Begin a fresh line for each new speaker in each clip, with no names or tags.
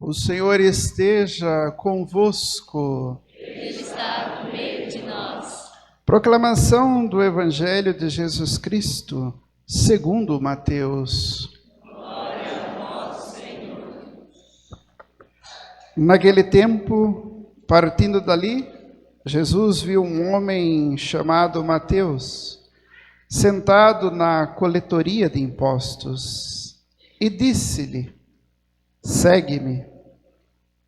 O Senhor esteja convosco.
Ele está no meio de nós.
Proclamação do Evangelho de Jesus Cristo, segundo Mateus.
Glória a vós, Senhor.
Naquele tempo, partindo dali, Jesus viu um homem chamado Mateus, sentado na coletoria de impostos, e disse-lhe: segue-me.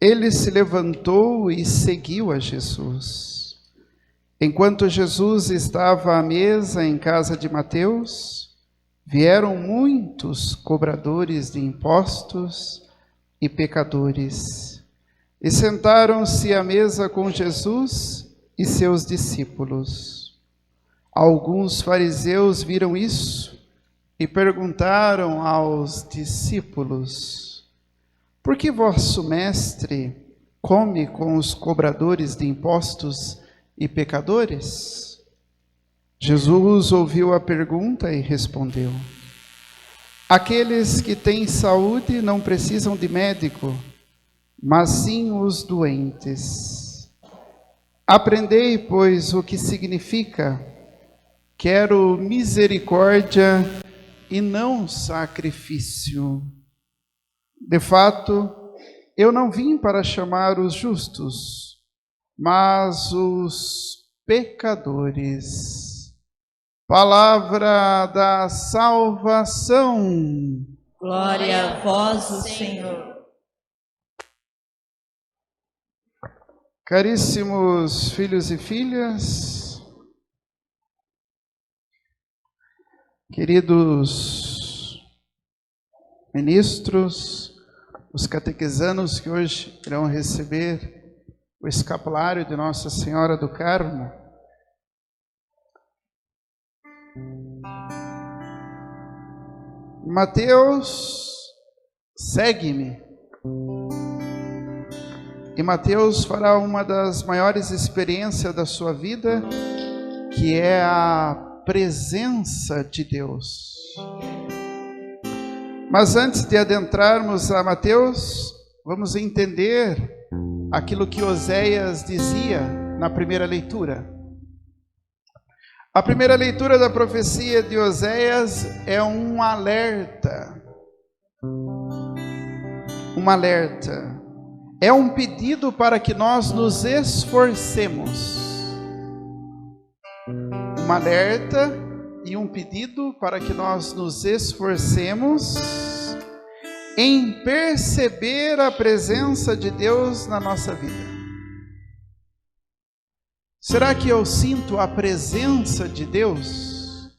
Ele se levantou e seguiu a Jesus. Enquanto Jesus estava à mesa em casa de Mateus, vieram muitos cobradores de impostos e pecadores, e sentaram-se à mesa com Jesus e seus discípulos. Alguns fariseus viram isso e perguntaram aos discípulos: por que vosso mestre come com os cobradores de impostos e pecadores? Jesus ouviu a pergunta e respondeu: aqueles que têm saúde não precisam de médico, mas sim os doentes. Aprendei, pois, o que significa: quero misericórdia e não sacrifício. De fato, eu não vim para chamar os justos, mas os pecadores. Palavra da salvação.
Glória a vós, Senhor.
Caríssimos filhos e filhas, queridos ministros, os catequizanos que hoje irão receber o escapulário de Nossa Senhora do Carmo, Mateus, segue-me. E Mateus fará uma das maiores experiências da sua vida, que é a presença de Deus. Mas antes de adentrarmos a Mateus, vamos entender aquilo que Oséias dizia na primeira leitura. A primeira leitura da profecia de Oséias é um alerta. Um alerta. É um pedido para que nós nos esforcemos. Um alerta e um pedido para que nós nos esforcemos em perceber a presença de Deus na nossa vida. Será que eu sinto a presença de Deus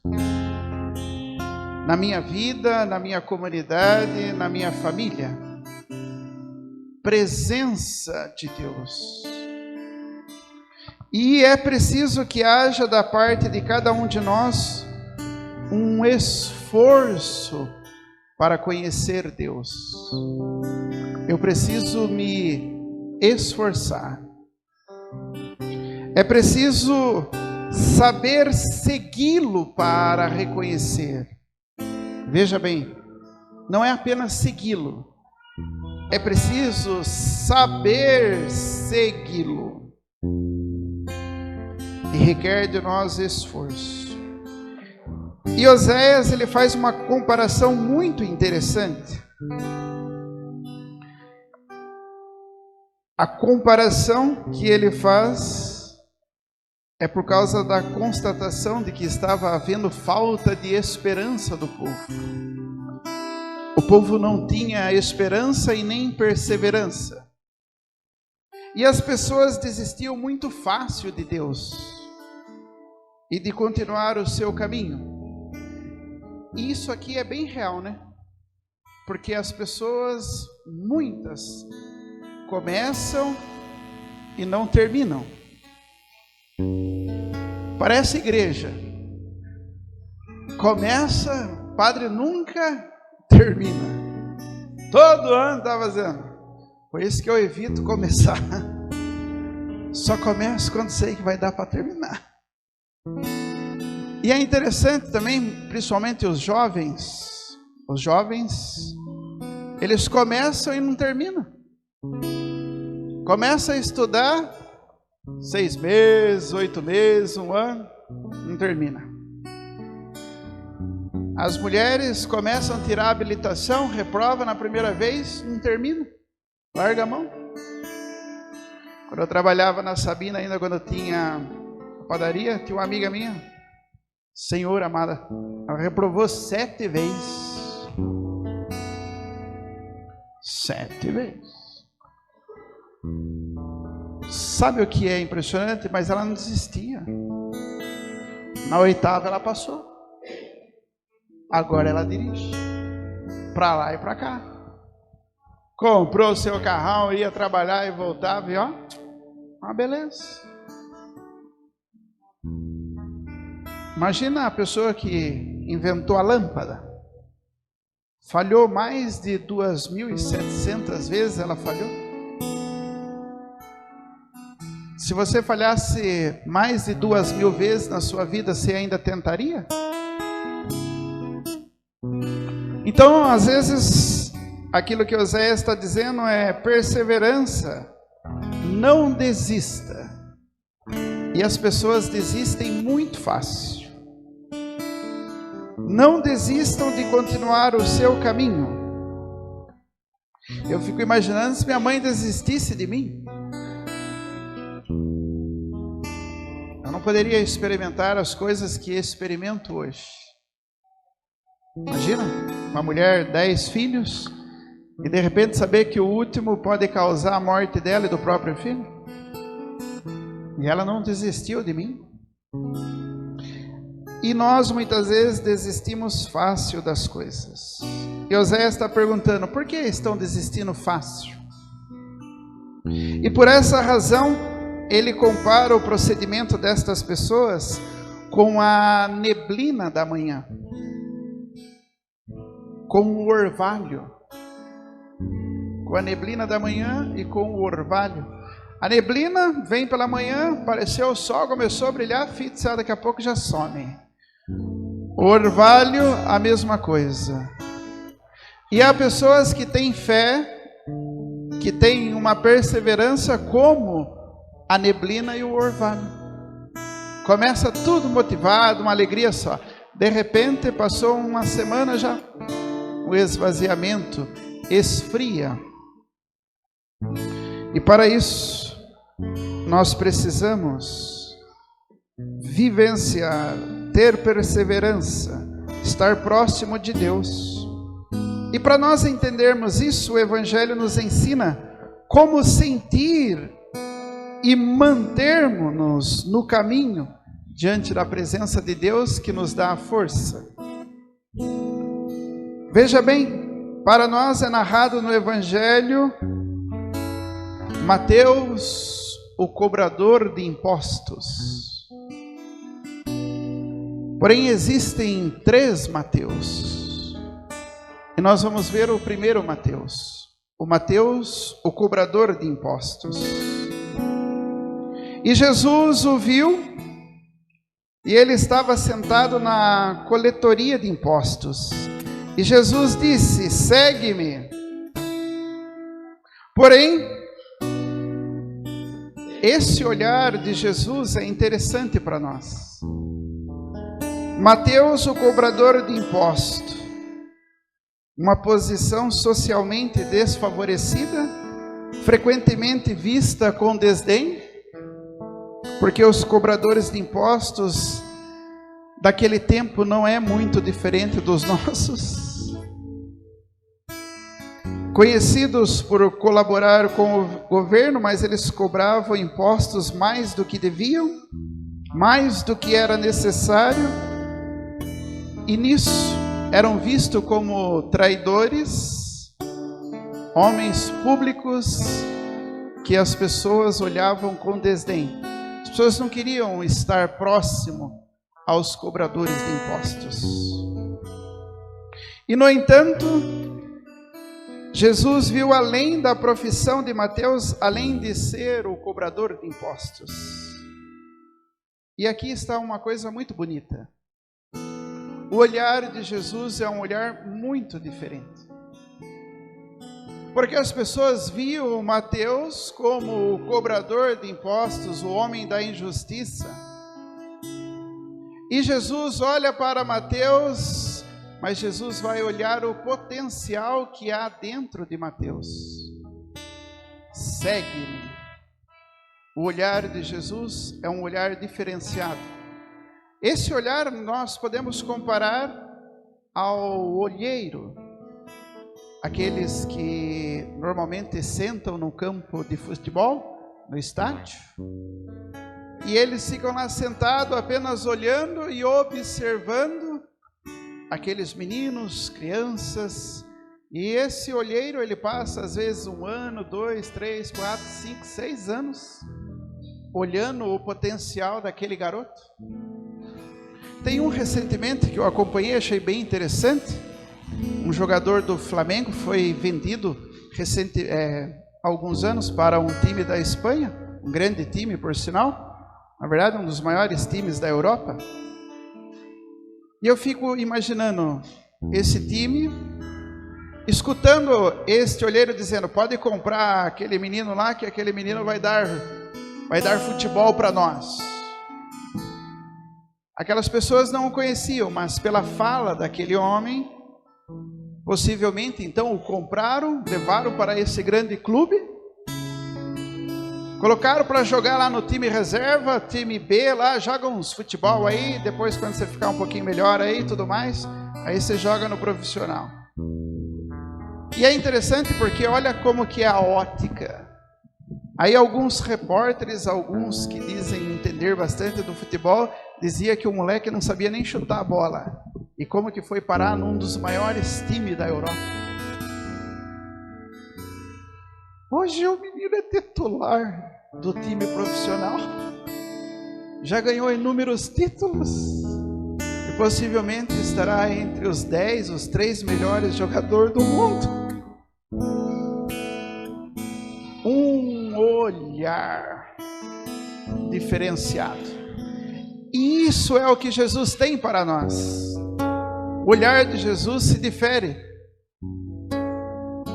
na minha vida, na minha comunidade, na minha família? Presença de Deus. E é preciso que haja da parte de cada um de nós um esforço para conhecer Deus. Eu preciso me esforçar. É preciso saber segui-lo para reconhecer. Veja bem, não é apenas segui-lo. É preciso saber segui-lo. E requer de nós esforço. E Oséias, ele faz uma comparação muito interessante. A comparação que ele faz é por causa da constatação de que estava havendo falta de esperança do povo. O povo não tinha esperança e nem perseverança. E as pessoas desistiam muito fácil de Deus e de continuar o seu caminho. E isso aqui é bem real, né? Porque as pessoas, muitas, começam e não terminam. Parece igreja. Começa, o padre nunca termina. Todo ano está fazendo. Por isso que eu evito começar. Só começo quando sei que vai dar para terminar. E é interessante também, principalmente os jovens, eles começam e não terminam. Começa a estudar 6 meses, 8 meses, 1 ano, não termina. As mulheres começam a tirar a habilitação, reprova na primeira vez, não termina, larga a mão. Quando eu trabalhava na Sabina, ainda quando eu tinha padaria, tinha uma amiga minha, senhora amada, ela reprovou 7 vezes. 7 vezes. Sabe o que é impressionante? Mas ela não desistia. Na 8ª ela passou. Agora ela dirige. Para lá e para cá. Comprou o seu carrão, ia trabalhar e voltava. E ó, uma beleza. Imagina a pessoa que inventou a lâmpada. Falhou mais de 2.700 vezes, ela falhou. Se você falhasse mais de 2.000 vezes na sua vida, você ainda tentaria? Então, às vezes, aquilo que Oséias está dizendo é perseverança, não desista. E as pessoas desistem muito fácil. Não desistam de continuar o seu caminho. Eu fico imaginando se minha mãe desistisse de mim. Eu não poderia experimentar as coisas que experimento hoje. Imagina, uma mulher, 10 filhos, e de repente saber que o último pode causar a morte dela e do próprio filho. E ela não desistiu de mim. E nós muitas vezes desistimos fácil das coisas. E Oséias está perguntando, por que estão desistindo fácil? E por essa razão, ele compara o procedimento destas pessoas com a neblina da manhã, com o orvalho. Com a neblina da manhã e com o orvalho. A neblina vem pela manhã, apareceu o sol, começou a brilhar, daqui a pouco já some. O orvalho, a mesma coisa. E há pessoas que têm fé, que têm uma perseverança como a neblina e o orvalho. Começa tudo motivado, uma alegria só. De repente, passou uma semana já, o esvaziamento esfria. E para isso, nós precisamos vivenciar, ter perseverança, estar próximo de Deus. E para nós entendermos isso, o Evangelho nos ensina como sentir e mantermos-nos no caminho diante da presença de Deus que nos dá a força. Veja bem, para nós é narrado no Evangelho Mateus, o cobrador de impostos. Porém, existem 3 Mateus. E nós vamos ver o primeiro Mateus. O Mateus, o cobrador de impostos. E Jesus o viu, e ele estava sentado na coletoria de impostos. E Jesus disse, segue-me. Porém, esse olhar de Jesus é interessante para nós. Mateus, o cobrador de impostos, uma posição socialmente desfavorecida, frequentemente vista com desdém, porque os cobradores de impostos daquele tempo não é muito diferente dos nossos. Conhecidos por colaborar com o governo, mas eles cobravam impostos mais do que deviam, mais do que era necessário, e nisso eram vistos como traidores, homens públicos que as pessoas olhavam com desdém. As pessoas não queriam estar próximo aos cobradores de impostos. E no entanto, Jesus viu além da profissão de Mateus, além de ser o cobrador de impostos. E aqui está uma coisa muito bonita. O olhar de Jesus é um olhar muito diferente. Porque as pessoas viam Mateus como o cobrador de impostos, o homem da injustiça. E Jesus olha para Mateus, mas Jesus vai olhar o potencial que há dentro de Mateus. Segue-me. O olhar de Jesus é um olhar diferenciado. Esse olhar nós podemos comparar ao olheiro, aqueles que normalmente sentam no campo de futebol, no estádio, e eles ficam lá sentados apenas olhando e observando aqueles meninos, crianças, e esse olheiro ele passa às vezes 1 ano, 2, 3, 4, 5, 6 anos olhando o potencial daquele garoto. Tem um recentemente que eu acompanhei, achei bem interessante. Um jogador do Flamengo foi vendido há alguns anos para um time da Espanha, um grande time por sinal, na verdade um dos maiores times da Europa. E eu fico imaginando esse time, escutando este olheiro dizendo: pode comprar aquele menino lá, que aquele menino vai dar futebol para nós. Aquelas pessoas não o conheciam, mas pela fala daquele homem, possivelmente então o compraram, levaram para esse grande clube, colocaram para jogar lá no time reserva, time B lá, joga uns futebol aí, depois quando você ficar um pouquinho melhor aí e tudo mais, aí você joga no profissional. E é interessante porque olha como que é a ótica. Aí alguns repórteres, alguns que dizem entender bastante do futebol, dizia que o moleque não sabia nem chutar a bola. E como que foi parar num dos maiores times da Europa. Hoje o menino é titular do time profissional. Já ganhou inúmeros títulos. E possivelmente estará entre os 10, os 3 melhores jogadores do mundo. Um olhar diferenciado. E isso é o que Jesus tem para nós. O olhar de Jesus se difere.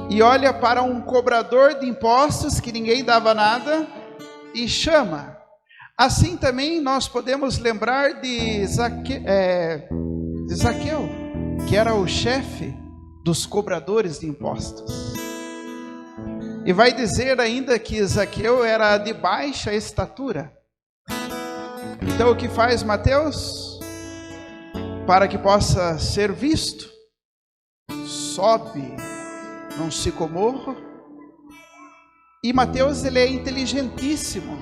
E olha para um cobrador de impostos que ninguém dava nada e chama. Assim também nós podemos lembrar de Zaqueu, que era o chefe dos cobradores de impostos. E vai dizer ainda que Zaqueu era de baixa estatura. Então o que faz Mateus? Para que possa ser visto, sobe num sicomoro. E Mateus ele é inteligentíssimo.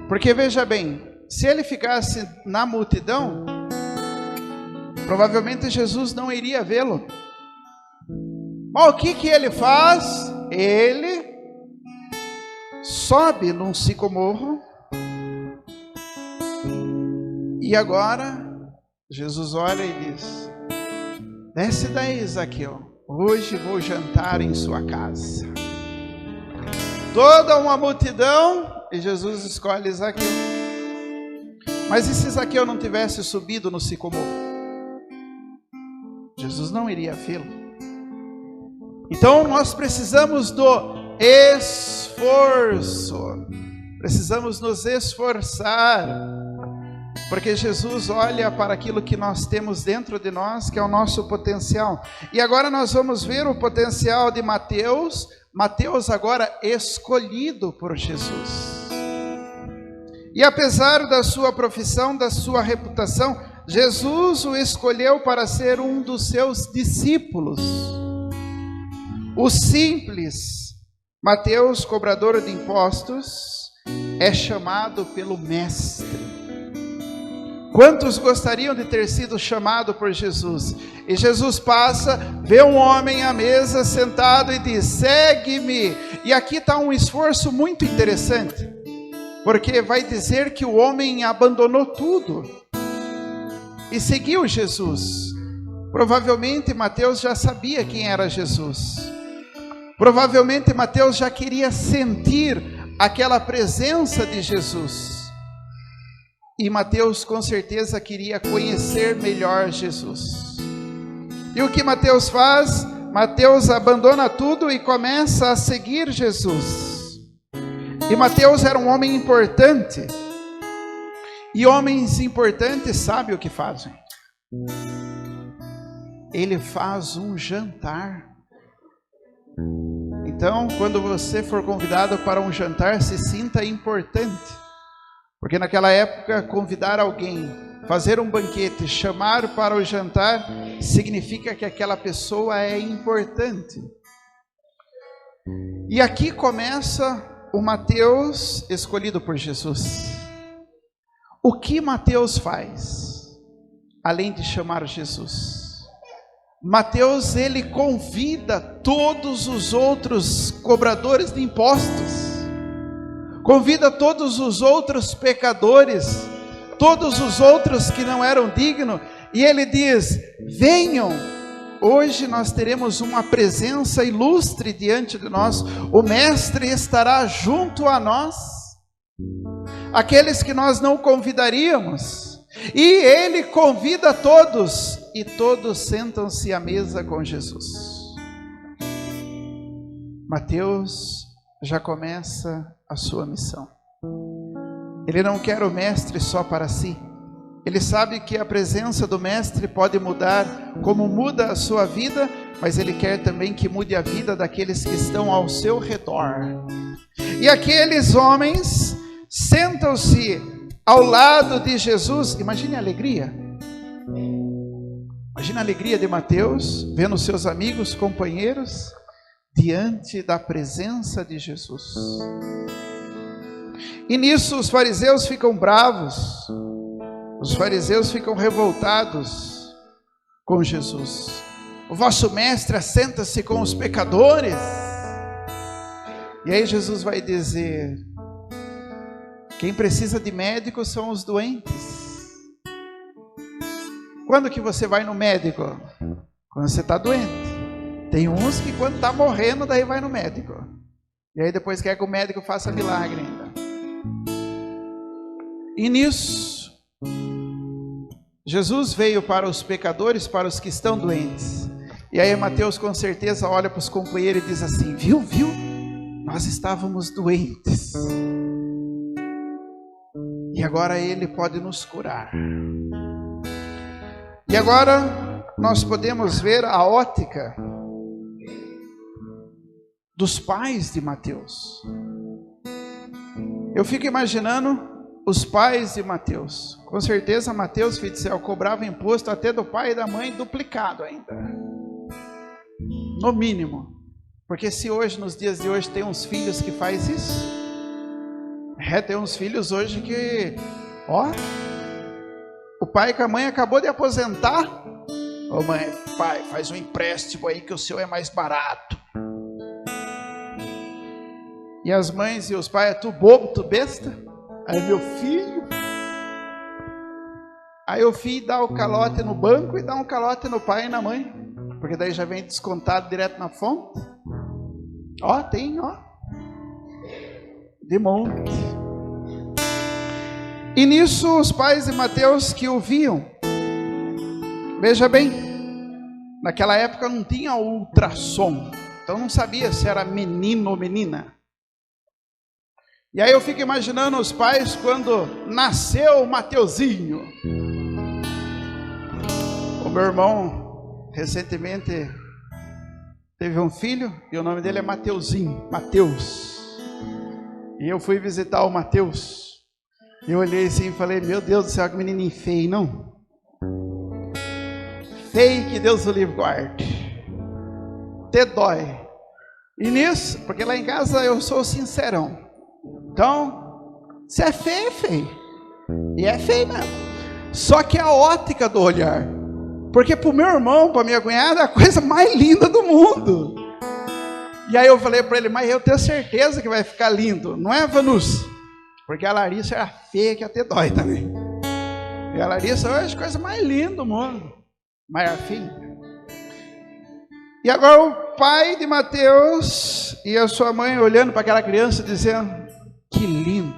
Porque veja bem, se ele ficasse na multidão, provavelmente Jesus não iria vê-lo. Mas o que ele faz? Ele sobe num sicomoro. E agora, Jesus olha e diz: desce daí, Zaqueu, hoje vou jantar em sua casa. Toda uma multidão, e Jesus escolhe Zaqueu. Mas e se Zaqueu não tivesse subido no sicomoro? Jesus não iria vê-lo. Então nós precisamos do esforço, precisamos nos esforçar, porque Jesus olha para aquilo que nós temos dentro de nós, que é o nosso potencial. E agora nós vamos ver o potencial de Mateus, Mateus agora escolhido por Jesus. E apesar da sua profissão, da sua reputação, Jesus o escolheu para ser um dos seus discípulos. O simples Mateus, cobrador de impostos, é chamado pelo Mestre. Quantos gostariam de ter sido chamado por Jesus? E Jesus passa, vê um homem à mesa sentado e diz: segue-me. E aqui está um esforço muito interessante, porque vai dizer que o homem abandonou tudo e seguiu Jesus. Provavelmente Mateus já sabia quem era Jesus. Provavelmente Mateus já queria sentir aquela presença de Jesus. E Mateus com certeza queria conhecer melhor Jesus. E o que Mateus faz? Mateus abandona tudo e começa a seguir Jesus. E Mateus era um homem importante. E homens importantes sabem o que fazem. Ele faz um jantar. Então, quando você for convidado para um jantar, se sinta importante. Porque naquela época, convidar alguém, fazer um banquete, chamar para o jantar, significa que aquela pessoa é importante. E aqui começa o Mateus escolhido por Jesus. O que Mateus faz, além de chamar Jesus? Mateus, ele convida todos os outros cobradores de impostos, convida todos os outros pecadores, todos os outros que não eram dignos, e ele diz: venham, hoje nós teremos uma presença ilustre diante de nós, o Mestre estará junto a nós, aqueles que nós não convidaríamos, e ele convida todos, e todos sentam-se à mesa com Jesus. Mateus já começa a sua missão. Ele não quer o Mestre só para si. Ele sabe que a presença do Mestre pode mudar como muda a sua vida, mas ele quer também que mude a vida daqueles que estão ao seu redor. E aqueles homens sentam-se ao lado de Jesus. Imagine a alegria. Imagine a alegria de Mateus, vendo seus amigos, companheiros, diante da presença de Jesus. E nisso os fariseus ficam bravos, os fariseus ficam revoltados com Jesus. O vosso mestre assenta-se com os pecadores. E aí Jesus vai dizer: quem precisa de médico são os doentes. Quando que você vai no médico? Quando você está doente. Tem uns que quando está morrendo, daí vai no médico. E aí depois quer que o médico faça milagre ainda. E nisso, Jesus veio para os pecadores, para os que estão doentes. E aí Mateus com certeza olha para os companheiros e diz assim: viu? Nós estávamos doentes. E agora Ele pode nos curar. E agora nós podemos ver a ótica dos pais de Mateus. Eu fico imaginando os pais de Mateus. Com certeza Mateus, filho de céu, cobrava imposto até do pai e da mãe duplicado ainda. No mínimo. Porque se hoje, nos dias de hoje, tem uns filhos que faz isso. Tem uns filhos hoje que, o pai com a mãe acabou de aposentar. Ô mãe, pai, faz um empréstimo aí que o seu é mais barato. E as mães e os pais, tu bobo, tu besta? Aí meu filho. Aí o filho dá o calote no banco e dá um calote no pai e na mãe. Porque daí já vem descontado direto na fonte. Tem. De monte. E nisso os pais de Mateus que o viam. Veja bem, naquela época não tinha ultrassom. Então não sabia se era menino ou menina. E aí eu fico imaginando os pais quando nasceu o Mateuzinho. O meu irmão recentemente teve um filho e o nome dele é Mateuzinho, Mateus. E eu fui visitar o Mateus. E eu olhei assim e falei: meu Deus do céu, que menininho feio, não? Feio que Deus o livre guarde. Até dói. E nisso, porque lá em casa eu sou sincerão. Então, se é feio, é feio. E é feio mesmo. Só que a ótica do olhar. Porque para o meu irmão, para minha cunhada, é a coisa mais linda do mundo. E aí eu falei para ele: mas eu tenho certeza que vai ficar lindo. Não é, Vanus? Porque a Larissa era feia que até dói também. E a Larissa hoje é a coisa mais linda do mundo. Mas a filha. E agora o pai de Mateus e a sua mãe olhando para aquela criança dizendo: que lindo,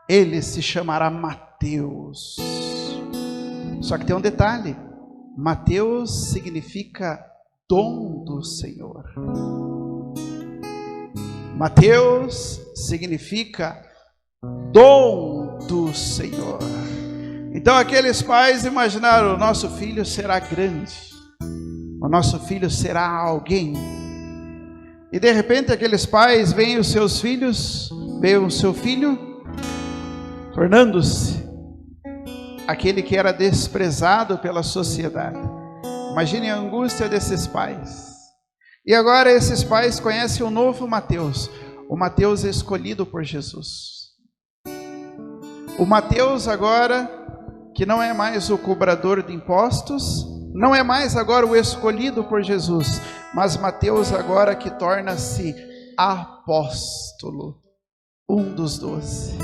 ele se chamará Mateus. Só que tem um detalhe: Mateus significa dom do Senhor. Mateus significa dom do Senhor. Então aqueles pais imaginaram: o nosso filho será grande, o nosso filho será alguém. E de repente aqueles pais veem os seus filhos, veem o seu filho tornando-se aquele que era desprezado pela sociedade. Imagine a angústia desses pais. E agora esses pais conhecem o novo Mateus, o Mateus escolhido por Jesus. O Mateus agora que não é mais o cobrador de impostos, não é mais agora o escolhido por Jesus, mas Mateus agora que torna-se apóstolo, um dos 12.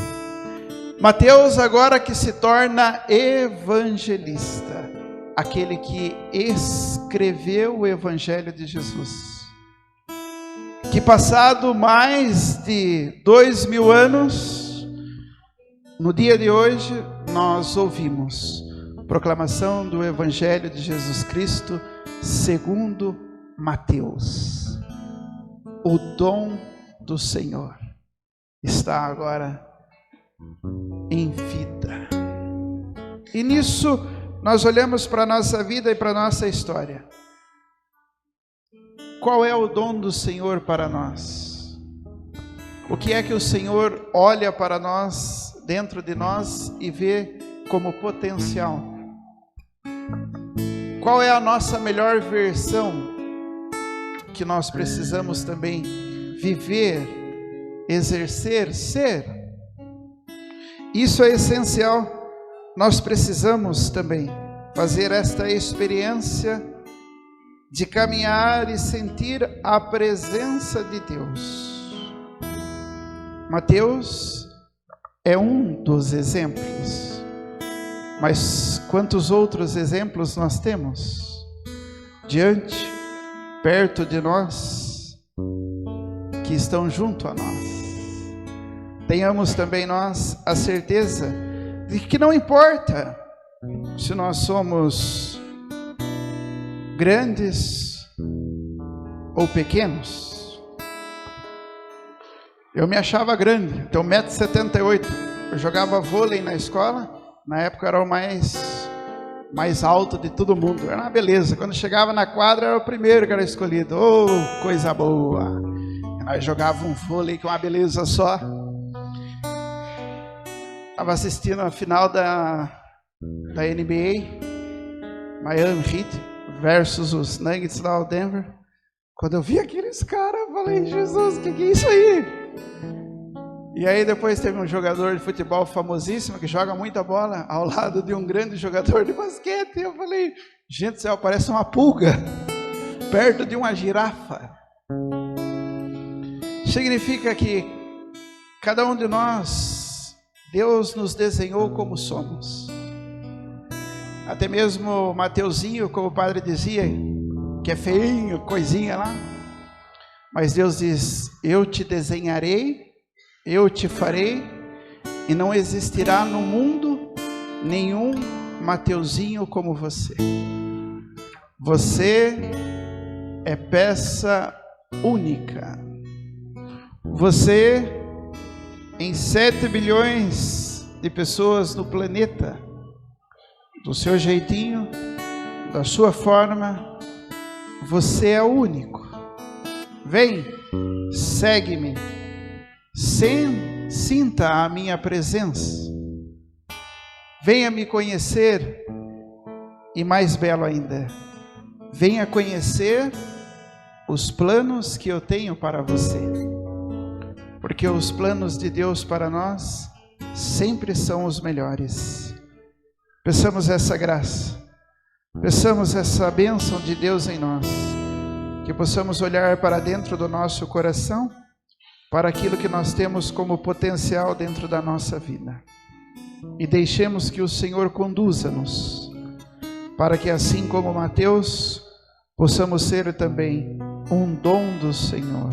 Mateus agora que se torna evangelista, aquele que escreveu o evangelho de Jesus. Que passado mais de 2000 anos, no dia de hoje, nós ouvimos a proclamação do evangelho de Jesus Cristo segundo Mateus. O dom do Senhor está agora em vida. E nisso nós olhamos para a nossa vida e para a nossa história. Qual é o dom do Senhor para nós? O que é que o Senhor olha para nós, dentro de nós, e vê como potencial? Qual é a nossa melhor versão que nós precisamos também viver, exercer, ser? Isso é essencial. Nós precisamos também fazer esta experiência de caminhar e sentir a presença de Deus. Mateus é um dos exemplos, mas quantos outros exemplos nós temos diante, perto de nós, que estão junto a nós? Tenhamos também nós a certeza de que não importa se nós somos grandes ou pequenos. Eu me achava grande, tenho 1,78 m. Eu jogava vôlei na escola, na época eu era o mais alto de todo mundo. Era uma beleza, quando chegava na quadra era o primeiro que era escolhido. Oh, coisa boa! E nós jogávamos vôlei com uma beleza só. Estava assistindo a final da NBA, Miami Heat versus os Nuggets lá, o Denver. Quando eu vi aqueles caras, eu falei: Jesus, o que é isso aí? E aí depois teve um jogador de futebol famosíssimo que joga muita bola ao lado de um grande jogador de basquete. E eu falei: gente do céu, parece uma pulga perto de uma girafa. Significa que cada um de nós, Deus nos desenhou como somos. Até mesmo Mateuzinho, como o padre dizia, que é feinho, coisinha lá. Mas Deus diz: eu te desenharei, eu te farei, e não existirá no mundo nenhum Mateuzinho como você. Você é peça única. Você, em 7 bilhões de pessoas no planeta, do seu jeitinho, da sua forma, você é único. Vem, segue-me, sinta a minha presença, venha me conhecer, e mais belo ainda, venha conhecer os planos que eu tenho para você, porque os planos de Deus para nós sempre são os melhores. Peçamos essa graça, peçamos essa bênção de Deus em nós, que possamos olhar para dentro do nosso coração, para aquilo que nós temos como potencial dentro da nossa vida, e deixemos que o Senhor conduza-nos, para que assim como Mateus, possamos ser também um dom do Senhor.